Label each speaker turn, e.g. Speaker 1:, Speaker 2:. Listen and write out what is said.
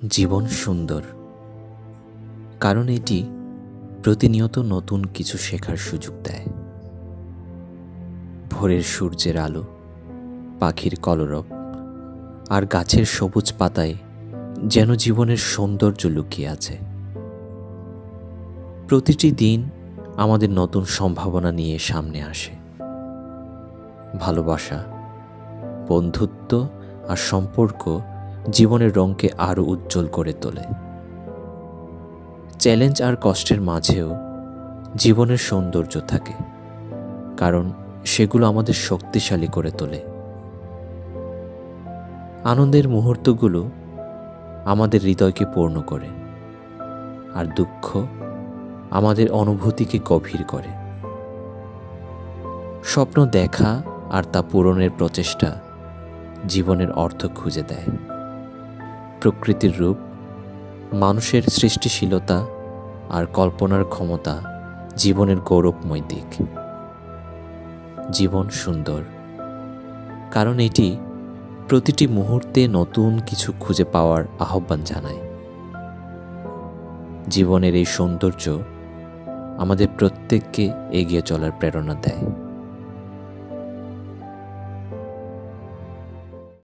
Speaker 1: জীবন সুন্দর, কারণ এটি প্রতিনিয়ত নতুন কিছু শেখার সুযোগ দেয়। ভোরের সূর্যের আলো, পাখির কলরব আর গাছের সবুজ পাতায় যেন জীবনের সৌন্দর্য লুকিয়ে আছে। প্রতিটি দিন আমাদের নতুন সম্ভাবনা নিয়ে সামনে আসে। ভালোবাসা, বন্ধুত্ব আর সম্পর্ক জীবনের রঙকে আরও উজ্জ্বল করে তোলে। চ্যালেঞ্জ আর কষ্টের মাঝেও জীবনের সৌন্দর্য থাকে, কারণ সেগুলো আমাদের শক্তিশালী করে তোলে। আনন্দের মুহূর্তগুলো আমাদের হৃদয়কে পূর্ণ করে, আর দুঃখ আমাদের অনুভূতিকে গভীর করে। স্বপ্ন দেখা আর তা পূরণের প্রচেষ্টা জীবনের অর্থ খুঁজে দেয়। প্রকৃতির রূপ, মানুষের সৃষ্টিশীলতা আর কল্পনার ক্ষমতা জীবনের গৌরবময় দিক। জীবন সুন্দর, কারণ এটি প্রতিটি মুহূর্তে নতুন কিছু খুঁজে পাওয়ার আহ্বান জানায়। জীবনের এই সৌন্দর্য আমাদের প্রত্যেককে এগিয়ে চলার প্রেরণা দেয়।